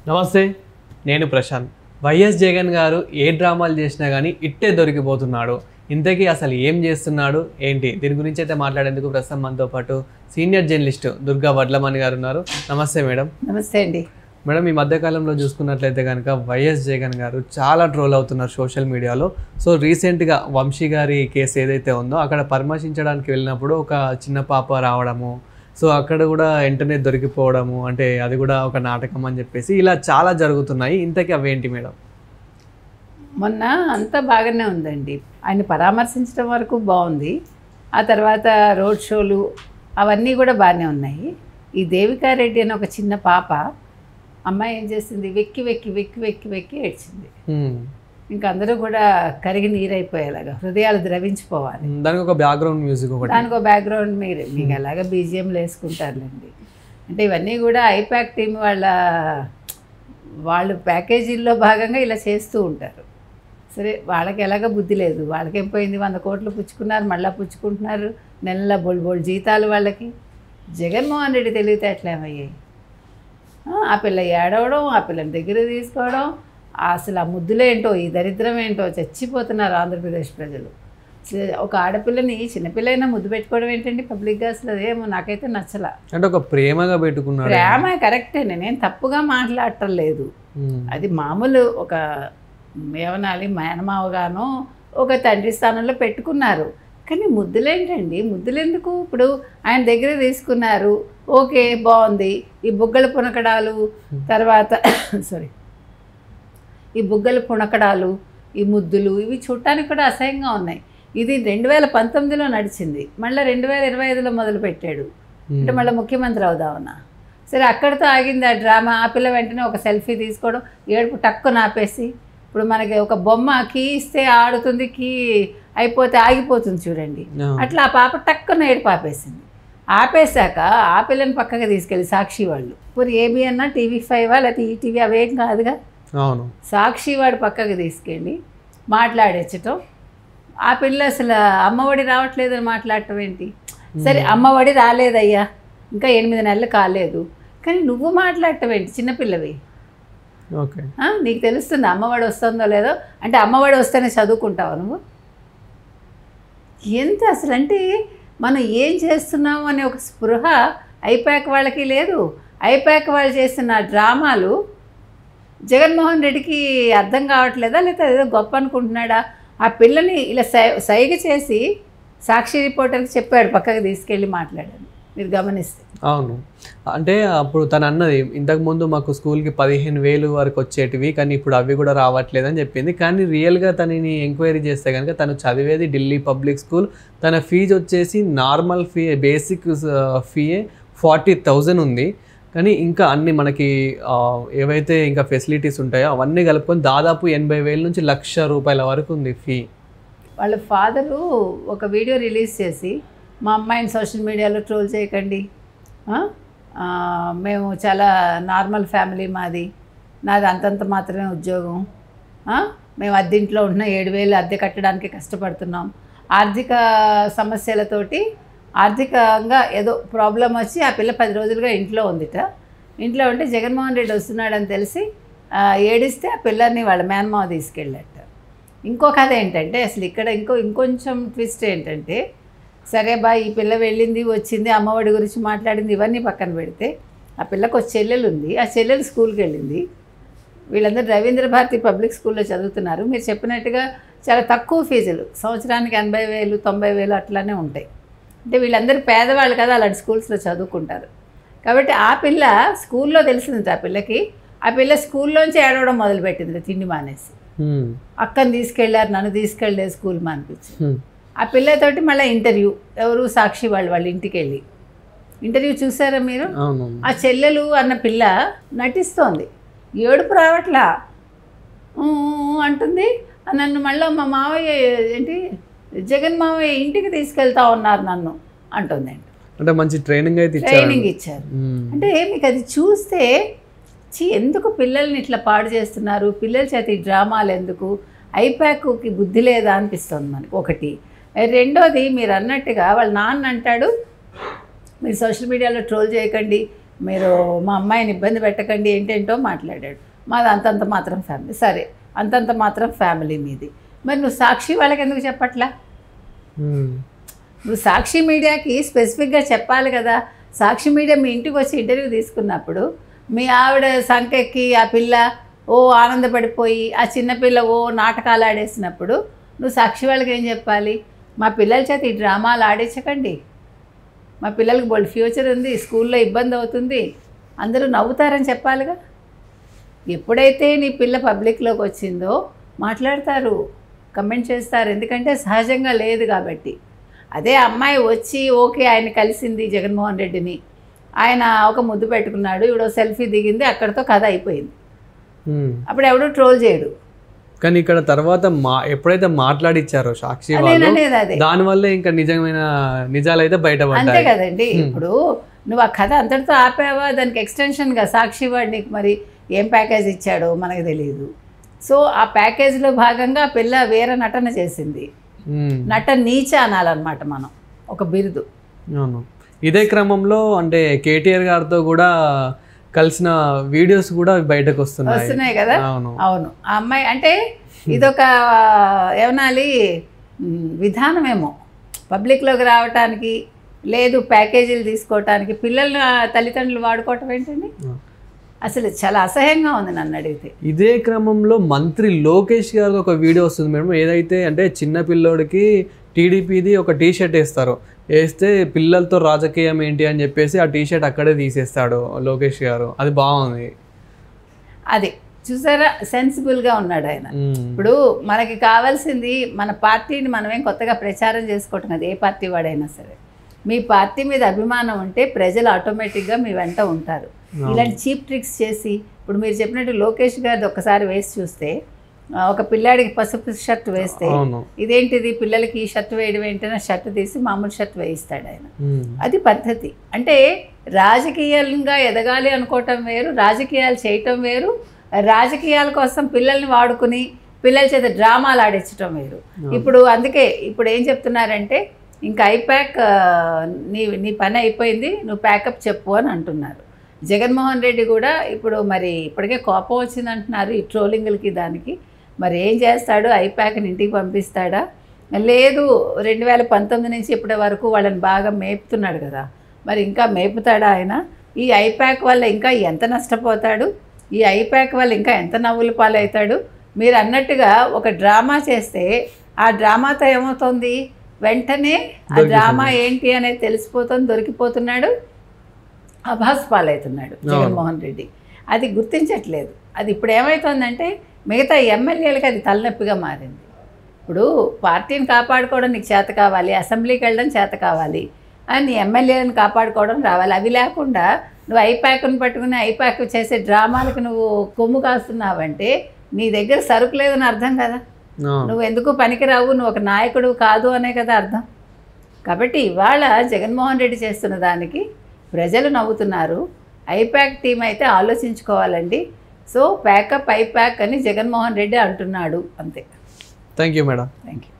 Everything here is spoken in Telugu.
నమస్తే, నేను ప్రశాంత్. వైఎస్ జగన్ గారు ఏ డ్రామాలు చేసినా కానీ ఇట్టే దొరికిపోతున్నాడు. ఇంతకీ అసలు ఏం చేస్తున్నాడు ఏంటి, దీని గురించి అయితే మాట్లాడేందుకు ప్రస్తుతం మనతో పాటు సీనియర్ జర్నలిస్ట్ దుర్గా వడ్లమణి గారు ఉన్నారు. నమస్తే మేడం. నమస్తే అండి. మేడం, ఈ మధ్యకాలంలో చూసుకున్నట్లయితే కనుక వైఎస్ జగన్ గారు చాలా ట్రోల్ అవుతున్నారు సోషల్ మీడియాలో. సో రీసెంట్గా వంశీ గారి కేసు ఏదైతే ఉందో అక్కడ పరామర్శించడానికి వెళ్ళినప్పుడు ఒక చిన్న పాప రావడము, సో అక్కడ కూడా వెంటనే దొరికిపోవడము, అంటే అది కూడా ఒక నాటకం అని చెప్పేసి ఇలా చాలా జరుగుతున్నాయి. ఇంతకీ అవేంటి మేడం? మొన్న అంతా బాగానే ఉందండి. ఆయన పరామర్శించడం వరకు బాగుంది. ఆ తర్వాత రోడ్ షోలు అవన్నీ కూడా బాగానే ఉన్నాయి. ఈ దేవికారెడ్డి అని ఒక చిన్న పాప అమ్మాయి ఏం చేసింది, వెక్కి వెక్కి వెక్కి వెక్కి వెక్కి ఏడ్చింది. ఇంకా అందరూ కూడా కరిగి నీరైపోయేలాగా, హృదయాలు ద్రవించిపోవాలి. దానికి ఒక బ్యాక్గ్రౌండ్ మ్యూజిక్, దానికి ఒక బ్యాక్గ్రౌండ్ మీకు అలాగా బీజిఎంలు వేసుకుంటారులేండి. అంటే ఇవన్నీ కూడా ఐపాక్ టీం వాళ్ళు ప్యాకేజీల్లో భాగంగా ఇలా చేస్తూ ఉంటారు. సరే, వాళ్ళకి ఎలాగ బుద్ధి లేదు, వాళ్ళకేం పోయింది, 100 కోట్లు పుచ్చుకున్నారు, మళ్ళీ పుచ్చుకుంటున్నారు, నెల బోల్ జీతాలు వాళ్ళకి. జగన్మోహన్ రెడ్డి తెలివితేటలు ఏమయ్యాయి? ఆ పిల్ల ఏడవడం, ఆ పిల్లని దగ్గర తీసుకోవడం, అసలు ఆ ముద్దులేంటో, ఈ దరిద్రం ఏంటో చచ్చిపోతున్నారు ఆంధ్రప్రదేశ్ ప్రజలు. ఒక ఆడపిల్లని, చిన్నపిల్లైనా ముద్దు పెట్టుకోవడం ఏంటండి పబ్లిక్గా? అసలు అదేమో నాకైతే నచ్చలా. అంటే ఒక ప్రేమగా పెట్టుకున్నాడు. ప్రేమ కరెక్టే, నేనేం తప్పుగా మాట్లాడటం లేదు. అది మామూలు ఒక ఏమనాలి, మేనమావగానో ఒక తండ్రి స్థానంలో పెట్టుకున్నారు. కానీ ముద్దులేంటండి, ముద్దులెందుకు? ఇప్పుడు ఆయన దగ్గర తీసుకున్నారు, ఓకే బాగుంది. ఈ బుగ్గల పునకడాలు తర్వాత ఈ బుగ్గల పునకడాలు, ఈ ముద్దులు, ఇవి చూడటానికి కూడా అసహ్యంగా ఉన్నాయి. ఇది 2019లో నడిచింది, మళ్ళీ 2025లో మొదలుపెట్టాడు. అంటే మళ్ళీ ముఖ్యమంత్రి అవుదామన్నా. సరే, అక్కడితో ఆగింది ఆ డ్రామా. ఆ పిల్ల వెంటనే ఒక సెల్ఫీ తీసుకోవడం, ఏడుపు టక్కున ఆపేసి. ఇప్పుడు మనకి ఒక బొమ్మ కీ ఇస్తే ఆడుతుంది, కీ అయిపోతే ఆగిపోతుంది చూడండి, అట్లా ఆ పాప టక్కున ఏడుపు ఆపేసింది. ఆపేశాక ఆ పిల్లని పక్కగా తీసుకెళ్ళి సాక్షి వాళ్ళు, ఇప్పుడు ఏబీ అన్నా TV5 లేకపోతే ఈటీవీ అవేం కాదుగా, అవును, సాక్షి వాడు పక్కకి తీసుకెళ్ళి మాట్లాడించటం. ఆ పిల్ల అసలు అమ్మఒడి రావట్లేదని మాట్లాడటం ఏంటి? సరే, అమ్మఒడి రాలేదయ్యా, ఇంకా 8 నెలలు కాలేదు, కానీ నువ్వు మాట్లాడటం ఏంటి? చిన్నపిల్లవి. ఓకే, నీకు తెలుస్తుంది అమ్మఒడి వస్తుందో లేదో? అంటే అమ్మఒడి వస్తేనే చదువుకుంటావు నువ్వు? ఎంత అసలు, అంటే మనం ఏం చేస్తున్నాము అనే ఒక స్పృహ ఐపాక్ వాళ్ళకి లేదు. ఐపాక్ వాళ్ళు చేస్తున్న డ్రామాలు జగన్మోహన్ రెడ్డికి అర్థం కావట్లేదా, లేకపోతే ఏదో గొప్ప అనుకుంటున్నాడా? ఆ పిల్లని ఇలా సైగ చేసి సాక్షి రిపోర్టర్కి చెప్పాడు పక్కకి తీసుకెళ్ళి మాట్లాడాను, మీరు గమనిస్తే. అవును, అంటే అప్పుడు తను అన్నది, ఇంతకుముందు మాకు స్కూల్కి 15,000 వరకు వచ్చేటివి, కానీ ఇప్పుడు అవి కూడా రావట్లేదని చెప్పింది. కానీ రియల్గా తనని ఎంక్వైరీ చేస్తే కనుక తను చదివేది ఢిల్లీ పబ్లిక్ స్కూల్. తన ఫీజు వచ్చేసి నార్మల్ ఫీ, బేసిక్ ఫీయే 40,000 ఉంది. కానీ ఇంకా అన్ని మనకి ఏవైతే ఇంకా ఫెసిలిటీస్ ఉంటాయో అవన్నీ కలుపుకొని దాదాపు 80,000 నుంచి ₹1,00,000 వరకు ఉంది ఫీ. వాళ్ళ ఫాదరు ఒక వీడియో రిలీజ్ చేసి, మా అమ్మాయిని సోషల్ మీడియాలో ట్రోల్ చేయకండి, మేము చాలా నార్మల్ ఫ్యామిలీ, నాది అంతంత మాత్రమే ఉద్యోగం, మేము అద్దెంట్లో ఉంటున్న 7,000 అద్దె కట్టడానికి కష్టపడుతున్నాం, ఆర్థిక సమస్యలతోటి ఆర్థికంగా ఏదో ప్రాబ్లం వచ్చి ఆ పిల్ల 10 రోజులుగా ఇంట్లో ఉందిట. ఇంట్లో ఉంటే జగన్మోహన్ రెడ్డి వస్తున్నాడని తెలిసి ఏడిస్తే ఆ పిల్లల్ని వాళ్ళ మేనమావ తీసుకెళ్ళాట. ఇంకో కథ ఏంటంటే, అసలు ఇక్కడ ఇంకొంచెం ట్విస్ట్ ఏంటంటే, సరే బా, ఈ పిల్ల వెళ్ళింది వచ్చింది, అమ్మఒడి గురించి మాట్లాడింది, ఇవన్నీ పక్కన పెడితే ఆ పిల్లకు ఒక చెల్లెలు ఉంది. ఆ చెల్లెలు స్కూల్కి వెళ్ళింది. వీళ్ళందరూ రవీంద్ర భారతి పబ్లిక్ స్కూల్లో చదువుతున్నారు. మీరు చెప్పినట్టుగా చాలా తక్కువ ఫీజులు, సంవత్సరానికి 80,000 90,000 అట్లానే ఉంటాయి. అంటే వీళ్ళందరూ పేదవాళ్ళు కదా, అలాంటి స్కూల్స్లో చదువుకుంటారు. కాబట్టి ఆ పిల్ల స్కూల్లో తెలిసింది, ఆ పిల్లకి ఆ పిల్ల స్కూల్లోంచి ఏడవడం మొదలుపెట్టింది, తిండి మానేసి. అక్కని తీసుకెళ్ళారు, నన్ను తీసుకెళ్ళలేదు స్కూల్ మానిపించి. ఆ పిల్లతోటి మళ్ళీ ఇంటర్వ్యూ, ఎవరు సాక్షి వాళ్ళ ఇంటికి వెళ్ళి ఇంటర్వ్యూ చూసారా మీరు? ఆ చెల్లెలు అన్న పిల్ల నటిస్తోంది, ఏడుపు రావట్లా, అంటుంది. నన్ను మళ్ళీ మా మావయ్య ఏంటి జగన్ మావయ్య ఇంటికి తీసుకెళ్తా ఉన్నారు నన్ను అంటుందండి. అంటే మంచి ట్రైనింగ్ ఇచ్చారు. అంటే మీకు అది చూస్తే ఎందుకు పిల్లల్ని ఇట్లా పాడు చేస్తున్నారు, పిల్లల చేత ఈ డ్రామాలు ఎందుకు, ఐపాక్కి బుద్ధి లేదా అనిపిస్తుంది మనకి ఒకటి. రెండోది, మీరు అన్నట్టుగా వాళ్ళ నాన్న అంటాడు, మీరు సోషల్ మీడియాలో ట్రోల్ చేయకండి, మీరు మా అమ్మాయిని ఇబ్బంది పెట్టకండి ఏంటేంటో మాట్లాడాడు. మాది అంతంత మాత్రం ఫ్యామిలీ. సరే, అంతంత మాత్రం ఫ్యామిలీ మీది, మరి నువ్వు సాక్షి వాళ్ళకి ఎందుకు చెప్పట్లా? నువ్వు సాక్షి మీడియాకి స్పెసిఫిక్గా చెప్పాలి కదా. సాక్షి మీడియా మీ ఇంటికి వచ్చి ఇంటర్వ్యూ తీసుకున్నప్పుడు మీ ఆవిడ సంకెక్కి ఆ పిల్ల ఓ ఆనందపడిపోయి ఆ చిన్నపిల్ల ఓ నాటకాలు ఆడేసినప్పుడు నువ్వు సాక్షి వాళ్ళకి ఏం చెప్పాలి? మా పిల్లల చేత ఈ డ్రామాలు ఆడించకండి, మా పిల్లలకి బోల్డ్ ఫ్యూచర్ ఉంది, స్కూల్లో ఇబ్బంది అవుతుంది, అందరూ నవ్వుతారని చెప్పాలిగా. ఎప్పుడైతే నీ పిల్ల పబ్లిక్లోకి వచ్చిందో మాట్లాడతారు, కమెంట్ చేస్తారు, ఎందుకంటే సహజంగా లేదు కాబట్టి. అదే అమ్మాయి వచ్చి ఓకే ఆయన కలిసింది జగన్మోహన్ రెడ్డిని, ఆయన ఒక ముద్దు పెట్టుకున్నాడు, ఇప్పుడు సెల్ఫీ దిగింది, అక్కడితో కథ అయిపోయింది. అప్పుడు ఎవడు ట్రోల్ చేయడు. కానీ ఇక్కడ తర్వాత ఎప్పుడైతే మాట్లాడిచ్చారో సాక్షి వాళ్ళు, దానివల్ల ఇంకా నిజమైన నిజాలు అయితే బయటపడ్డాయి. అంతే కదండి. ఇప్పుడు నువ్వు ఆ కథ అంతటితో ఆపావా, దానికి ఎక్స్టెన్షన్గా సాక్షి వాడు నీకు మరి ఏం ప్యాకేజ్ ఇచ్చాడో మనకు తెలియదు. సో ఆ ప్యాకేజీలో భాగంగా ఆ పిల్ల వేరే నటన చేసింది. నట నీచ అనాలన్నమాట మనం, ఒక బిరుదు. అవును. ఇదే క్రమంలో అంటే కేటీఆర్ గారితో కూడా కలిసిన వీడియోస్ కూడా బయటకు వస్తున్నాయి కదా. అవును, ఆ అమ్మాయి అంటే ఇదొక ఏమనాలి విధానమేమో పబ్లిక్లోకి రావటానికి, లేదు ప్యాకేజీలు తీసుకోవటానికి పిల్లల్ని తల్లిదండ్రులు వాడుకోవటం ఏంటండి, అసలు చాలా అసహ్యంగా ఉంది నన్ను అడిగితే. ఇదే క్రమంలో మంత్రి లోకేష్ గారికి ఒక వీడియో వస్తుంది మేడం, ఏదైతే అంటే చిన్న పిల్లోడికి టీడీపీది ఒక టీ షర్ట్ వేస్తారు, వేస్తే పిల్లలతో రాజకీయం ఏంటి అని చెప్పేసి ఆ టీ షర్ట్ అక్కడే తీసేస్తాడు లోకేష్ గారు. అది బాగుంది. అది చూసారా, సెన్సిబుల్గా ఉన్నాడు ఆయన. ఇప్పుడు మనకి కావాల్సింది మన పార్టీని మనమేం కొత్తగా ప్రచారం చేసుకోవటం కదా. ఏ పార్టీ వాడైనా సరే మీ పార్టీ మీద అభిమానం ఉంటే ప్రజలు ఆటోమేటిక్గా మీ వెంట ఉంటారు. ఇలాంటి చీప్ ట్రిక్స్ చేసి, ఇప్పుడు మీరు చెప్పినట్టు లోకేష్ గారిది ఒక్కసారి వేసి చూస్తే, ఒక పిల్లాడికి పసుపు షర్ట్ వేస్తే ఇదేంటిది పిల్లలకి ఈ షర్ట్ వేయడం ఏంటనే షర్ట్ తీసి మామూలు షర్ట్ వేయిస్తాడు ఆయన. అది పద్ధతి. అంటే రాజకీయంగా ఎదగాలి అనుకోవటం వేరు, రాజకీయాలు చేయటం వేరు, రాజకీయాల కోసం పిల్లల్ని వాడుకుని పిల్లల చేత డ్రామాలు ఆడించటం వేరు. ఇప్పుడు అందుకే ఇప్పుడు ఏం చెప్తున్నారంటే ఇంకా ఐప్యాక్ నీ పని అయిపోయింది, నువ్వు ప్యాకప్ చెప్పు అని అంటున్నారు. జగన్మోహన్ రెడ్డి కూడా ఇప్పుడు మరి ఇప్పటికే కోపం వచ్చింది అంటున్నారు ఈ ట్రోలింగ్లకి దానికి. మరి ఏం చేస్తాడు, ఐప్యాక్ని ఇంటికి పంపిస్తాడా? లేదు 2019 నుంచి ఇప్పటి వరకు వాళ్ళని బాగా మేపుతున్నాడు కదా, మరి ఇంకా మేపుతాడా ఆయన? ఈ ఐప్యాక్ వల్ల ఇంకా ఎంత నష్టపోతాడు, ఈ ఐప్యాక్ వల్ల ఇంకా ఎంత నవ్వులు పాలవుతాడు? మీరు అన్నట్టుగా ఒక డ్రామా చేస్తే ఆ డ్రామాతో ఏమవుతుంది, వెంటనే ఆ డ్రామా ఏంటి అనేది తెలిసిపోతుంది, దొరికిపోతున్నాడు, అభాస్ పాలవుతున్నాడు జగన్మోహన్ రెడ్డి. అది గుర్తించట్లేదు. అది ఇప్పుడు ఏమవుతుందంటే మిగతా ఎమ్మెల్యేలకి అది తలనొప్పిగా మారింది. ఇప్పుడు పార్టీని కాపాడుకోవడం నీకు చేత కావాలి, అసెంబ్లీకి వెళ్ళడం చేత కావాలి, అని ఎమ్మెల్యేలను కాపాడుకోవడం రావాలి. అవి లేకుండా నువ్వు ఐప్యాక్ను పట్టుకుని ఐప్యాక్ చేసే డ్రామాలకు నువ్వు కొమ్ము కాస్తున్నావంటే నీ దగ్గర సరుకు లేదని అర్థం కదా. నువ్వు ఎందుకు పనికిరావు, నువ్వు ఒక నాయకుడు కాదు అనే కదా అర్థం. కాబట్టి ఇవాళ జగన్మోహన్ రెడ్డి చేస్తున్న దానికి ప్రజలు నవ్వుతున్నారు. ఐప్యాక్ టీం అయితే ఆలోచించుకోవాలండి. సో ప్యాకప్ ఐప్యాక్ అని జగన్మోహన్ రెడ్డి అంటున్నాడు అంతే. Thank you madam. Thank you.